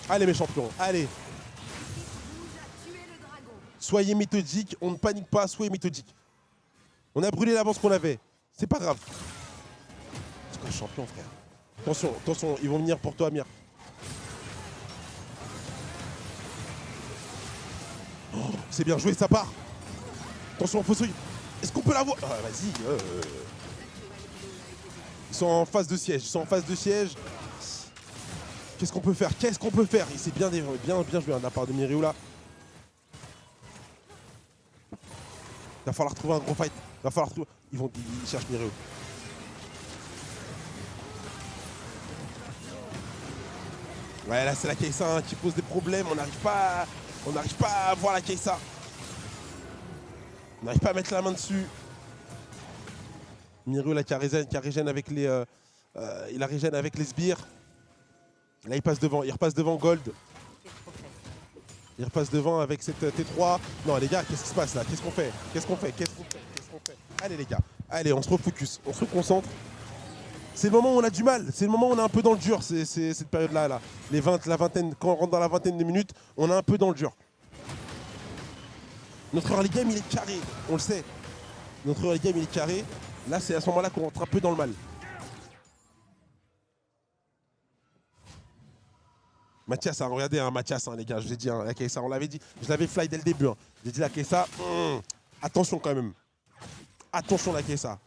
Allez mes champions, allez. Soyez méthodiques, on ne panique pas, soyez méthodiques. On a brûlé l'avance qu'on avait, c'est pas grave. C'est quoi le champion, frère? Attention, ils vont venir pour toi, Mir. Oh, c'est bien joué, ça part. Attention, faut sauver. Est-ce qu'on peut l'avoir? Ah, vas-y. Ils sont en phase de siège. Qu'est-ce qu'on peut faire? Il s'est bien joué de la part de Mireu là. Il va falloir trouver un gros fight. Ils cherchent Mireu. Ouais, là c'est la Kaisa hein, qui pose des problèmes. On n'arrive pas à voir la Kaisa. On n'arrive pas à mettre la main dessus. Mireu là qui régène avec les. Il a régène avec les sbires. Là il repasse devant Gold. Il repasse devant avec cette T3. Non les gars, qu'est-ce qui se passe là? Qu'est-ce qu'on fait? Allez les gars, allez on se refocus, on se reconcentre. C'est le moment où on a du mal, c'est le moment où on est un peu dans le dur, c'est cette période-là. Là. Quand on rentre dans la vingtaine de minutes, on est un peu dans le dur. Notre early game il est carré, on le sait. Notre early game il est carré. Là c'est à ce moment-là qu'on rentre un peu dans le mal. Mathias, hein, regardez, hein, Mathias, hein, les gars, je vous ai dit, hein, la Kessa, on l'avait dit. Je l'avais fly dès le début. Hein. J'ai dit la Kessa, attention quand même. Attention la Kessa.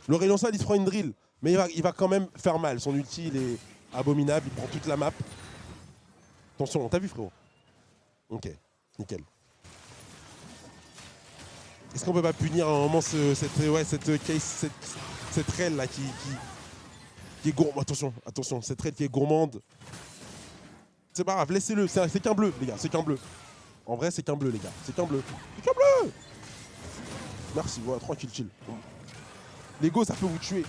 L'Aurélien Sol, il se prend une drill, mais il va quand même faire mal. Son ulti, il est abominable, il prend toute la map. Attention, t'as vu, frérot? Ok, nickel. Est-ce qu'on peut pas punir à un moment cette rail là qui est gourmande? Attention, cette raid qui est gourmande. C'est pas grave, laissez-le, c'est qu'un bleu, les gars, c'est qu'un bleu. En vrai, c'est qu'un bleu, les gars, c'est qu'un bleu. C'est qu'un bleu. Merci, voilà, tranquille, chill. L'ego, ça peut vous tuer.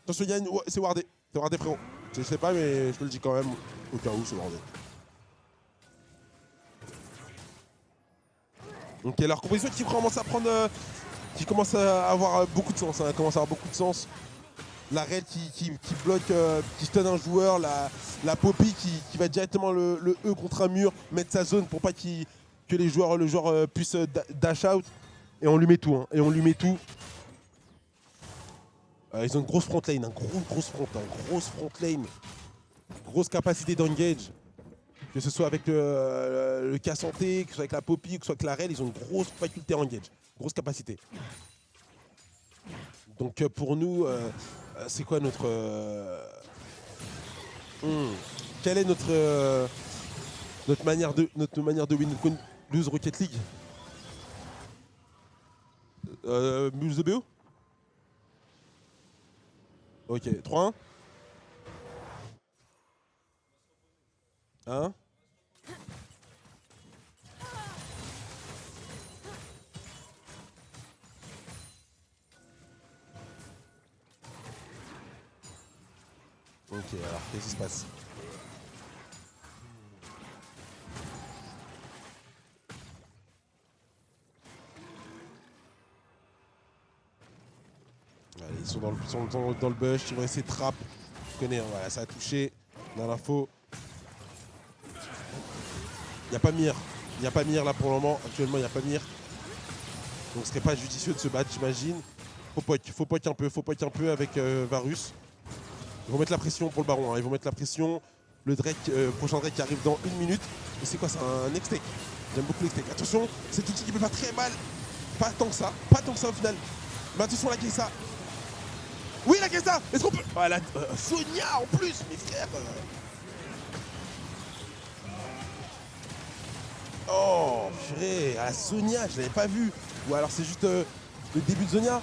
Attention, Yann, ouais, c'est wardé. C'est wardé, frérot. Je sais pas, mais je te le dis quand même, au cas où, c'est wardé. Ok, leur composition qui commence à prendre... qui commence à avoir beaucoup de sens, hein, commence à avoir beaucoup de sens. La raid qui bloque, qui stun un joueur, la Poppy qui va directement le E contre un mur, mettre sa zone pour pas que le joueur puisse dash out. Et on lui met tout, hein, et on lui met tout. Ils ont une grosse front lane, grosse front lane. Grosse capacité d'engage. Que ce soit avec le K-Santé, que ce soit avec la Poppy, que ce soit avec la raid, ils ont une grosse faculté engage. Grosse capacité. Donc pour nous, c'est quoi notre... Quelle est notre manière de win lose Rocket League? Muse de BO? Ok, 3-1. Hein? Ok, alors qu'est-ce qui se passe? Allez, ils sont dans le bush, ils vont essayer de trap. Je connais, hein, voilà, ça a touché. Dans l'info. Il n'y a pas Mir. Il n'y a pas Mir là pour le moment. Actuellement, il n'y a pas Mir. Donc ce serait pas judicieux de se battre, j'imagine. Faut poke un peu avec Varus. Ils vont mettre la pression pour le baron, hein. Ils vont mettre la pression. Le Drake, prochain Drake qui arrive dans 1 minute. Et c'est quoi, c'est un next take. J'aime beaucoup next take. Attention, cet outil qui peut faire très mal. Pas tant que ça au final. Mais attention la Kessa. Oui la Kessa. Est-ce qu'on peut... Ah, Sonia en plus, mes frères. Oh purée, à la Sonia, je l'avais pas vu. Ou alors c'est juste le début de Sonia.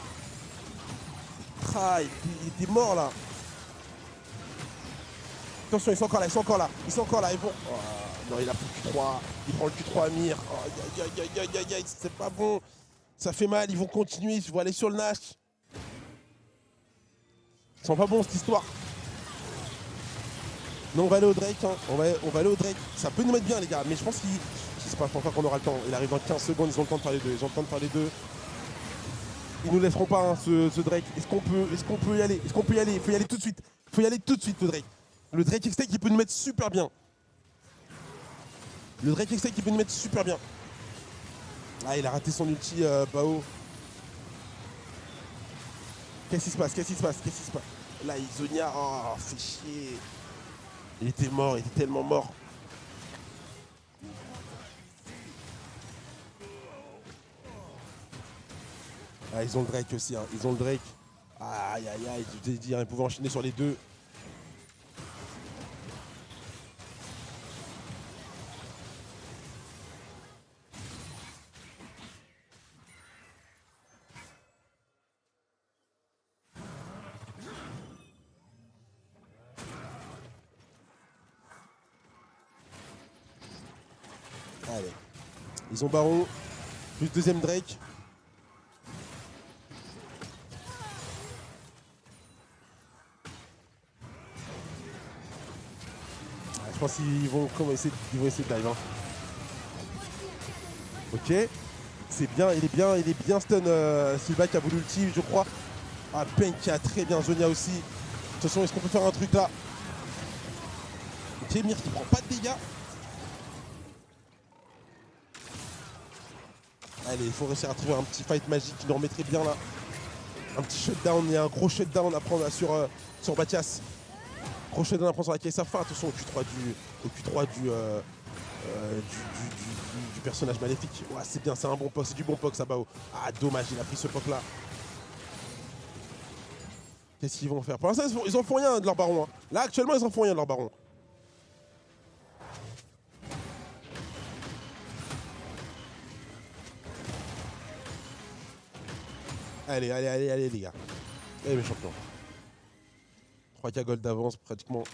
Ah, il était mort là. Attention, ils sont encore là, ils vont... Oh, non, il a plus Q3, il prend le Q3 à Mir. Oh, aïe, c'est pas bon. Ça fait mal, ils vont continuer, ils vont aller sur le Nash. Ils sont pas bons cette histoire. Non, on va aller au Drake, hein. On va aller au Drake. Ça peut nous mettre bien les gars, mais je pense qu'il... Je sais pas, je pense pas qu'on aura le temps. Il arrive dans 15 secondes, ils ont le temps de faire les deux. Ils nous laisseront pas, hein, ce Drake. Est-ce qu'on peut y aller? Il faut y aller tout de suite. Le Drake. Le Drake X-Tech qui peut nous mettre super bien. Ah, il a raté son ulti, Bao. Qu'est-ce qui se passe? Là, Isonia, oh, fait chier. Il était tellement mort. Ah, ils ont le Drake aussi, hein. Aïe, je t'ai dit, hein, ils pouvaient enchaîner sur les deux. Allez. Ils ont Baron, plus deuxième Drake. Je pense qu'ils vont essayer de dive. Hein. Ok. C'est bien, il est bien stun Sylvain qui a voulu l'ulti, je crois. Ah, Pen qui a très bien Zonia aussi. Attention, est-ce qu'on peut faire un truc là? Ok, Mir qui prend pas de dégâts. Allez, il faut réussir à trouver un petit fight magique qui nous remettrait bien là. Un petit shutdown, il y a un gros shutdown à prendre là, sur Mathias. Crochet de l'impression à Kai'Sa, fais attention au Q3 du personnage maléfique. Ouais, c'est bien, c'est un bon poke, c'est du bon poke, Sabao. Ah, dommage, il a pris ce poke là. Qu'est-ce qu'ils vont faire? Pour l'instant, ils en font rien de leur baron. Hein. Là, actuellement, ils en font rien de leur baron. Allez, allez, allez, allez, les gars. Allez, mes champions. 3K gold d'avance, pratiquement.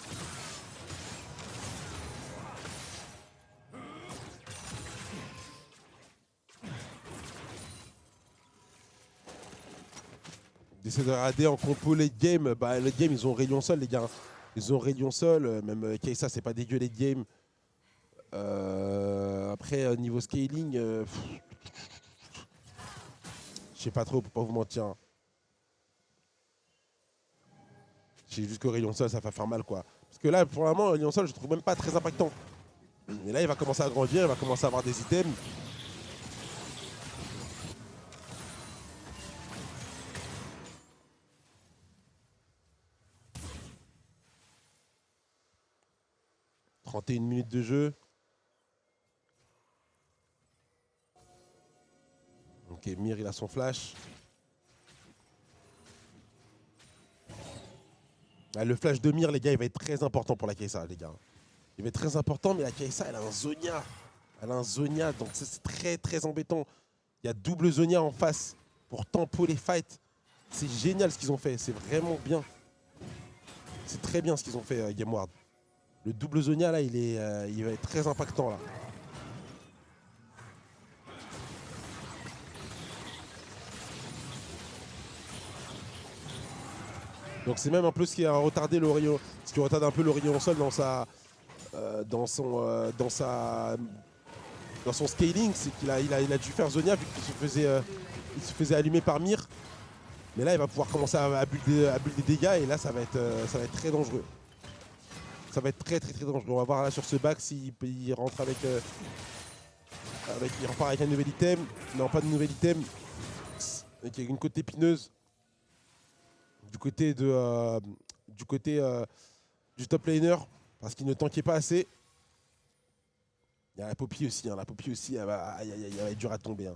D'essayer de rader en compo late game. Bah, late game, ils ont Rayon Sol, les gars. Ils ont Rayon Sol. Même Kai'Sa, c'est pas dégueu late game. Après, niveau scaling, je sais pas trop, pour pas vous mentir. J'ai juste que Rayon Sol, ça va faire mal, quoi. Parce que là, pour le moment, Rayon Sol, je trouve même pas très impactant. Et là, il va commencer à grandir, il va commencer à avoir des items. « 31 minutes de jeu. » Ok, Mir, il a son flash. Ah, le flash de Mir, les gars, il va être très important pour la Kai'Sa, les gars. Il va être très important, mais la Kai'Sa, elle a un Zonia. Elle a un Zonia, donc c'est très, très embêtant. Il y a double Zonia en face pour tempo les fights. C'est génial ce qu'ils ont fait, c'est vraiment bien. C'est très bien ce qu'ils ont fait, GameWard. Le double Zonia, là, il va être très impactant, là. Donc c'est même un peu ce qui a retardé l'Orient, ce qui retarde un peu l'Orient Sol dans son scaling, c'est qu'il a dû faire Zonia vu qu'il se faisait allumer par Mir. Mais là il va pouvoir commencer à builder des dégâts et là ça va être très dangereux. Ça va être très très très dangereux. On va voir là sur ce back s'il rentre il repart avec un nouvel item. Non, pas de nouvel item. Avec une côte épineuse. Du côté du top laner, parce qu'il ne tankait pas assez. Il y a la Poppy aussi, hein. La Poppy aussi, elle va être dure à tomber. Hein.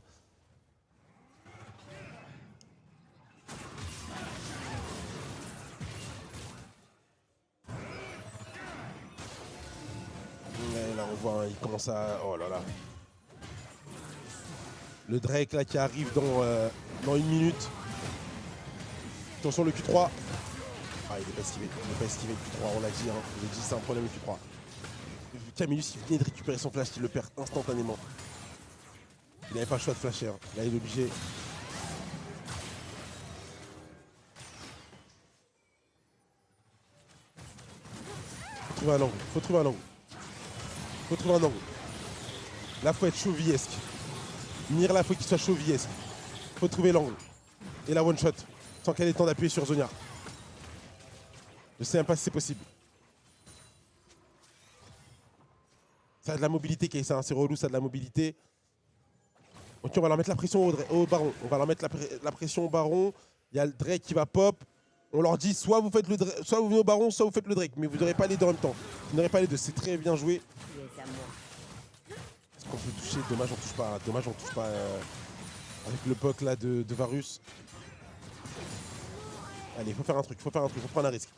Ouais, là on voit, il commence à... Oh là là. Le Drake là qui arrive dans une minute. Attention le Q3. Ah, il n'est pas esquivé. Il n'est pas esquivé le Q3, on l'a dit. Hein. On l'a dit, c'est un problème le Q3. Camillus, il venait de récupérer son flash, il le perd instantanément. Il n'avait pas le choix de flasher. Hein. Là, il est obligé. Faut trouver un angle. Faut trouver un angle. Faut trouver un angle. Là, faut être chauviesque. Mir, là, faut qu'il soit chauviesque. Faut trouver l'angle. Et la one shot. Sans qu'elle ait le temps d'appuyer sur Zonia. Je sais même pas si c'est possible. Ça a de la mobilité, Kai'Sa, hein. C'est relou, ça a de la mobilité. Ok, on va leur mettre la pression au baron. On va leur mettre la pression au baron. Il y a le Drake qui va pop. On leur dit soit vous venez au baron, soit vous faites le Drake. Mais vous n'aurez pas les deux en même temps. Vous n'aurez pas les deux. C'est très bien joué. Est-ce qu'on peut toucher? Dommage, on touche pas. Dommage, on touche pas avec le poke là de Varus. Allez, il faut faire un truc. Faut prendre un risque.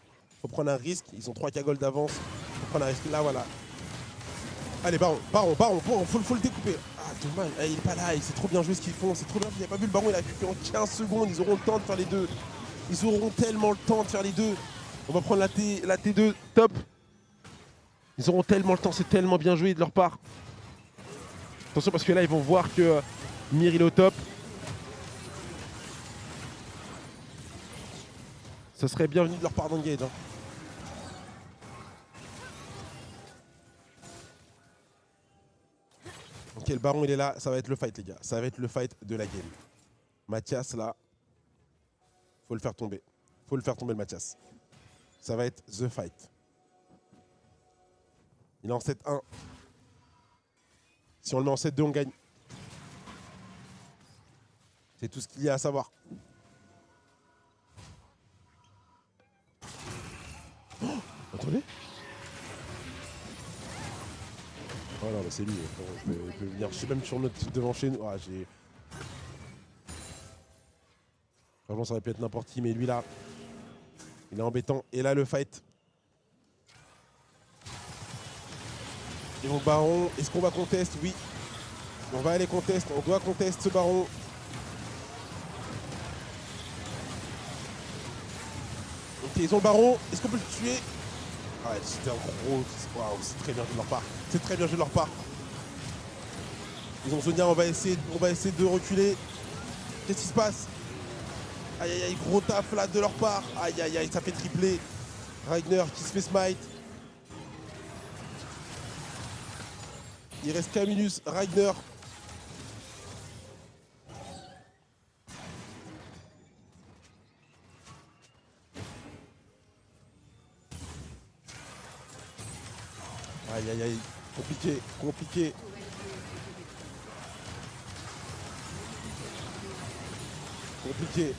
Faut prendre un risque. Ils ont 3K gold d'avance. Faut prendre un risque. Là, voilà. Allez, baron, faut le découper. Ah, dommage, il est pas là, c'est trop bien joué ce qu'ils font, c'est trop bien. Vous n'avez pas vu le baron, il a fait en 15 secondes, ils auront le temps de faire les deux. Ils auront tellement le temps de faire les deux. On va prendre la T2, top. Ils auront tellement le temps, c'est tellement bien joué de leur part. Attention parce que là, ils vont voir que Mir, il est au top. Ce serait bienvenu de leur part d'engage. Hein. Ok, le baron il est là, ça va être le fight les gars. Ça va être le fight de la game. Mathias là, faut le faire tomber. Faut le faire tomber le Mathias. Ça va être the fight. Il est en 7-1. Si on le met en 7-2, on gagne. C'est tout ce qu'il y a à savoir. Oh, attendez. Oh non, mais c'est lui. Il peut venir. Je sais même sur notre type devant chez nous. Ah, j'ai. Franchement, ça aurait pu être n'importe qui, mais lui là, il est embêtant. Et là, le fight. Et mon baron, est-ce qu'on va contest? Oui. On va aller contest. On doit contest ce baron. Ok, ils ont le baron. Est-ce qu'on peut le tuer? Ah, c'était un gros. Waouh, c'est très bien joué de leur part. C'est très bien joué de leur part. Ils ont Zonia, on va essayer de reculer. Qu'est-ce qui se passe? Aïe aïe aïe, gros taf là de leur part. Aïe aïe aïe, ça fait tripler. Ragnar qui se fait smite. Il reste Camillus, Ragnar. Aïe aïe aïe, compliqué, compliqué. Compliqué.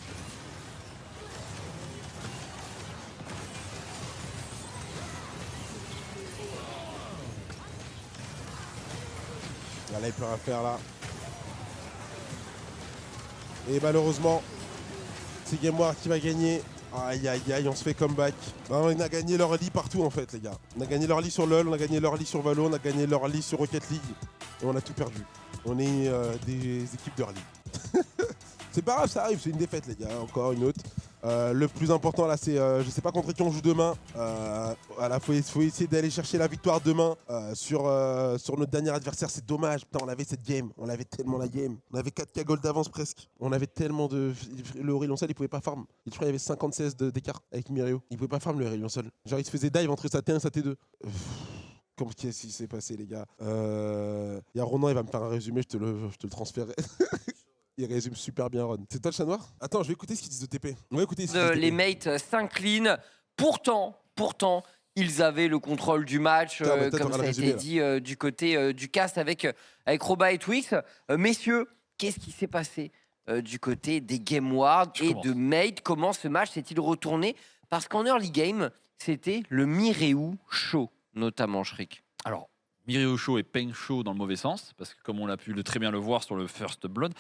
Là, il peut rien faire là. Et malheureusement, c'est Game War qui va gagner. Aïe aïe aïe, on se fait comeback. Non, on a gagné leur lit partout en fait, les gars. On a gagné leur lit sur LoL, on a gagné leur lit sur Valo, on a gagné leur lit sur Rocket League. Et on a tout perdu. On est des équipes de rallye. C'est pas grave, ça arrive, c'est une défaite, les gars. Encore une autre. Le plus important là, c'est je sais pas contre qui on joue demain. Voilà, faut essayer d'aller chercher la victoire demain sur notre dernier adversaire. C'est dommage. Putain, on avait cette game, on avait tellement la game. On avait 4K gold d'avance presque. On avait tellement de. Le Aurélien Sol, il pouvait pas farm. Je crois qu'il y avait 56 d'écart avec Mirio. Il pouvait pas farm le Aurélien Sol. Genre, il se faisait dive entre sa T1 et sa T2. Qu'est-ce qui s'est passé, les gars? Il y a Ronan, il va me faire un résumé, je te le transférerai. Il résume super bien Ron. C'est toi le chat noir? Attends, je vais écouter ce qu'ils disent de TP. On va écouter ce qu'ils disent de Les TP. mates s'inclinent. Pourtant, ils avaient le contrôle du match, comme ça a été dit du côté du cast avec Roba et Twix. Messieurs, qu'est-ce qui s'est passé du côté des Game Ward et de Mate? Comment ce match s'est-il retourné? Parce qu'en early game, c'était le Mireu Show, notamment Shriek. Alors, Mireu Show et Peng Show dans le mauvais sens, parce que comme on a pu très bien le voir sur le First Blood,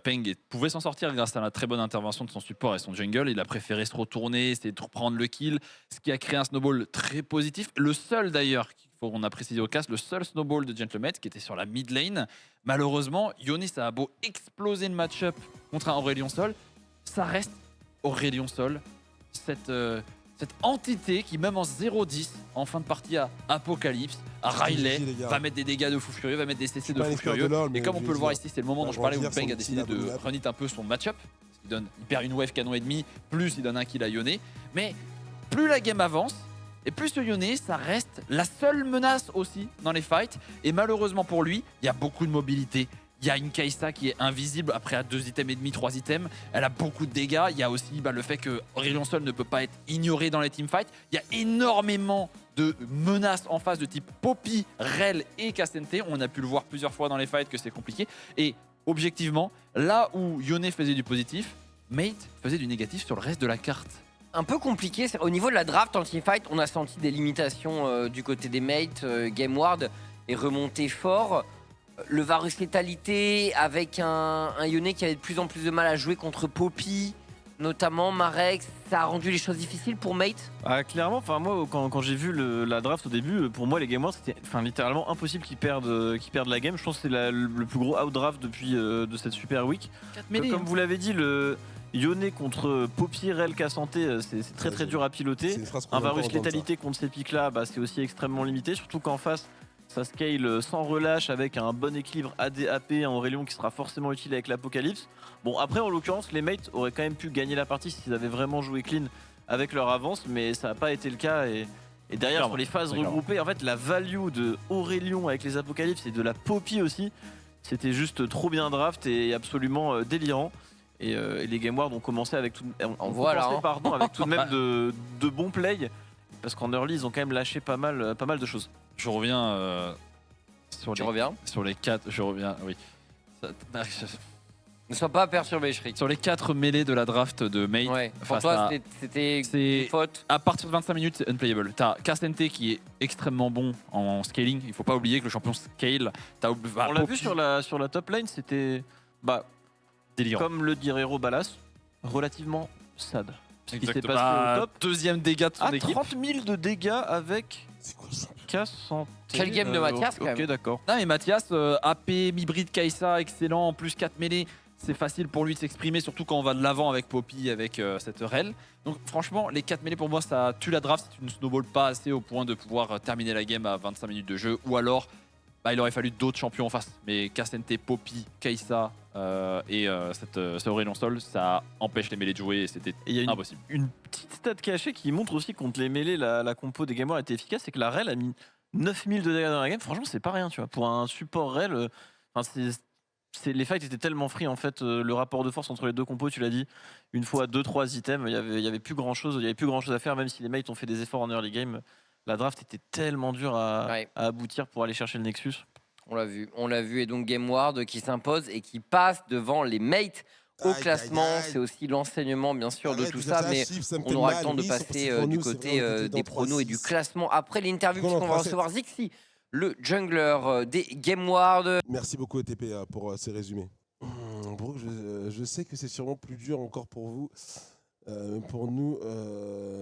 Peng pouvait s'en sortir grâce à la très bonne intervention de son support et son jungle. Il a préféré se retourner, essayer de reprendre le kill, ce qui a créé un snowball très positif. Le seul d'ailleurs, qu'on a précisé au cast, le seul snowball de Gentleman qui était sur la mid lane. Malheureusement, Ionis a beau exploser le match-up contre un Aurélien Sol, ça reste Aurélien Sol, cette entité qui, même en 0-10, en fin de partie à Apocalypse, à Riley, va mettre des dégâts de fou furieux, va mettre des CC de fou furieux. Et comme on peut le voir ici, c'est le moment dont je parlais où Peng a décidé de runit un peu son match-up. Il perd une wave canon et demi, plus il donne un kill à Yone. Mais plus la game avance, et plus ce Yone, ça reste la seule menace aussi dans les fights. Et malheureusement pour lui, il y a beaucoup de mobilité. Il y a une Kai'Sa qui est invisible après à 2 items et demi, 3 items. Elle a beaucoup de dégâts. Il y a aussi le fait que Aurélien Sol ne peut pas être ignoré dans les teamfights. Il y a énormément de menaces en face de type Poppy, Rel et K'Sante. On a pu le voir plusieurs fois dans les fights que c'est compliqué. Et objectivement, là où Yone faisait du positif, Mate faisait du négatif sur le reste de la carte. Un peu compliqué. Au niveau de la draft en teamfight, on a senti des limitations du côté des mates. Game Ward est remonté fort. Le Varus Létalité avec un Yone qui avait de plus en plus de mal à jouer contre Poppy, notamment Marek, ça a rendu les choses difficiles pour Mate. Clairement, moi quand j'ai vu la draft au début, pour moi les Game Wars c'était littéralement impossible qu'ils perdent la game. Je pense que c'est le plus gros outdraft depuis de cette Super Week. Comme vous l'avez dit, le Yone contre Poppy, Rel, K'Sante, c'est très dur à piloter. Un Varus Létalité contre ces pics là, c'est aussi extrêmement limité, surtout qu'en face ça scale sans relâche avec un bon équilibre AD-AP, un Aurélien qui sera forcément utile avec l'Apocalypse. Bon, après, en l'occurrence, les mates auraient quand même pu gagner la partie s'ils avaient vraiment joué clean avec leur avance, mais ça n'a pas été le cas. Et derrière, sur les phases regroupées, en fait, la value de Aurélien avec les Apocalypses et de la Poppy aussi, c'était juste trop bien draft et absolument délirant. Et les Game Ward ont commencé avec tout, avec tout de même de bons plays, parce qu'en early, ils ont quand même lâché pas mal de choses. Je reviens sur les 4. Je reviens, oui. Ne sois pas perturbé, Shriek. Sur les 4 mêlées de la draft de Mate, Ouais. Pour face toi, à- c'était c'est- une faute. à partir de 25 minutes, c'est unplayable. T'as Kastente qui est extrêmement bon en scaling. Il faut pas oublier que le champion scale. On l'a vu sur la top lane, c'était délirant. comme le dirait Robalas, relativement sad. Ce qui s'est Exactement. passé au top. Deuxième dégât de son À équipe. 30 000 de dégâts avec C'est quoi ça? Cassante. Quel game de Mathias, quand Ok, même. d'accord. Non mais Mathias, AP, mi-bride, Kai'Sa, excellent, en plus 4 mêlées, c'est facile pour lui de s'exprimer, surtout quand on va de l'avant avec Poppy, avec cette Rel. Donc franchement, les 4 mêlées pour moi, ça tue la draft si tu ne snowballs pas assez au point de pouvoir terminer la game à 25 minutes de jeu, ou alors il aurait fallu d'autres champions en face. Mais Kastente, Poppy, Kai'Sa et ce Aurélien Sol, ça empêche les mêlées de jouer et c'était Et il y a impossible. une petite stat cachée qui montre aussi que contre les mêlées, la compo des gamers était efficace, c'est que la Rel a mis 9000 de dégâts dans la game. Franchement, c'est pas rien, tu vois. Pour un support Rel, les fights étaient tellement free en fait. Le rapport de force entre les deux compos, tu l'as dit, une fois 2-3 items, il y avait plus grand chose à faire, même si les mates ont fait des efforts en early game. La draft était tellement dure à aboutir pour aller chercher le Nexus. On l'a vu, et donc Gameward qui s'impose et qui passe devant les mates au Aïe, classement. aïe, aïe. C'est aussi l'enseignement, bien sûr, de Arrête tout de ça, dire mais chiffre, ça me on fait aura mal. le temps de Oui, passer 100% du nous, c'est côté vraiment des dans pronos et du 3-6. classement après l'interview, Vraiment puisqu'on va 3-7. recevoir Zixi, le jungler des Gameward. Merci beaucoup TP pour ces résumés. Bro, je sais que c'est sûrement plus dur encore pour vous, pour nous,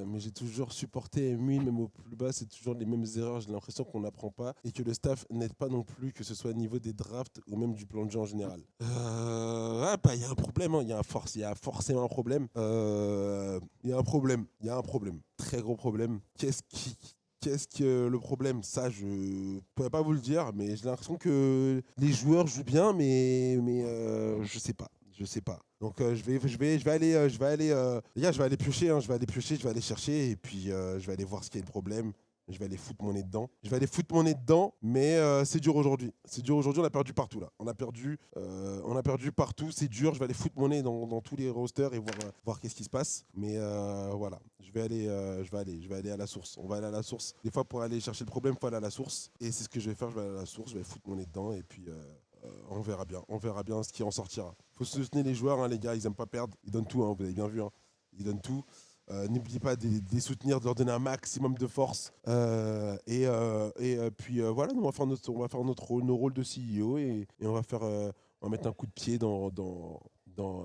mais j'ai toujours supporté M1, même au plus bas, c'est toujours les mêmes erreurs, j'ai l'impression qu'on n'apprend pas et que le staff n'aide pas non plus, que ce soit au niveau des drafts ou même du plan de jeu en général. Il y a un problème, hein, il y a forcément un problème. Il y a un problème, très gros problème. Qu'est-ce que le problème? Ça, je ne pourrais pas vous le dire, mais j'ai l'impression que les joueurs jouent bien, mais je sais pas. Donc je vais aller les gars, je vais aller piocher, hein, je vais aller chercher et puis je vais aller voir ce qui est le problème. Je vais aller foutre mon nez dedans. Mais c'est dur aujourd'hui. On a perdu partout là. On a perdu partout. C'est dur. Je vais aller foutre mon nez dans tous les rosters et voir qu'est-ce qui se passe. Mais voilà, je vais aller à la source. On va aller à la source. Des fois, pour aller chercher le problème, il faut aller à la source. Et c'est ce que je vais faire. Je vais aller à la source. Je vais foutre mon nez dedans et puis on verra bien ce qui en sortira. Faut soutenir les joueurs, hein, les gars. Ils aiment pas perdre. Ils donnent tout. Hein, vous avez bien vu. Hein. Ils donnent tout. N'oubliez pas de les soutenir, de leur donner un maximum de force. Puis voilà, nous, on va faire nos rôles de CEO et on va mettre un coup de pied dans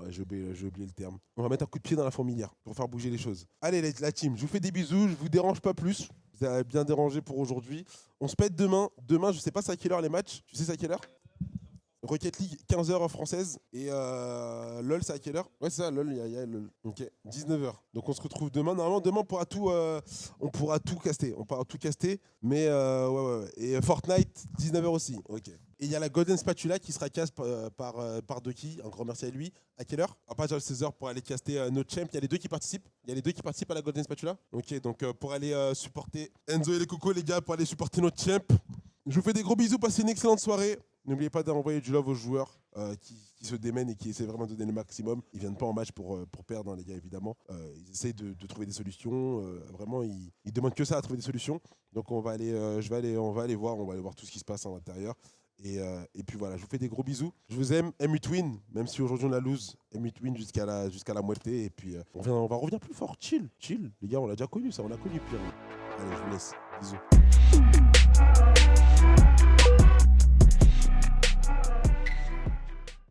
j'ai oublié le terme. On va mettre un coup de pied dans la fourmilière pour faire bouger les choses. Allez la team, je vous fais des bisous, je vous dérange pas plus. Vous avez bien dérangé pour aujourd'hui. On se pète demain. Demain, je sais pas c'est à quelle heure les matchs. Tu sais c'est à quelle heure? Rocket League, 15h française. Et LOL, c'est à quelle heure? Ouais, c'est ça, LOL, il y a LOL. Ok, 19h. Donc on se retrouve demain. Normalement, demain, on pourra tout caster. Mais ouais. Et Fortnite, 19h aussi. Ok. Et il y a la Golden Spatula qui sera cast par Doki. Un grand merci à lui. À quelle heure? À partir de 16h pour aller caster notre champ. Il y a les deux qui participent. À la Golden Spatula. Ok, donc pour aller supporter Enzo et les Coco, les gars, pour aller supporter notre champ. Je vous fais des gros bisous. Passez une excellente soirée. N'oubliez pas d'envoyer du love aux joueurs qui se démènent et qui essaient vraiment de donner le maximum. Ils viennent pas en match pour perdre, hein, les gars, évidemment. Ils essayent de trouver des solutions. Vraiment, ils demandent que ça à trouver des solutions. Donc on va aller voir tout ce qui se passe à l'intérieur. Et puis voilà, je vous fais des gros bisous. Je vous aime, M8 win, même si aujourd'hui on la lose. M8 win jusqu'à la muerte. Et puis on va revenir plus fort. Chill. Les gars, on l'a déjà connu ça, on l'a connu pire. Allez, je vous laisse. Bisous.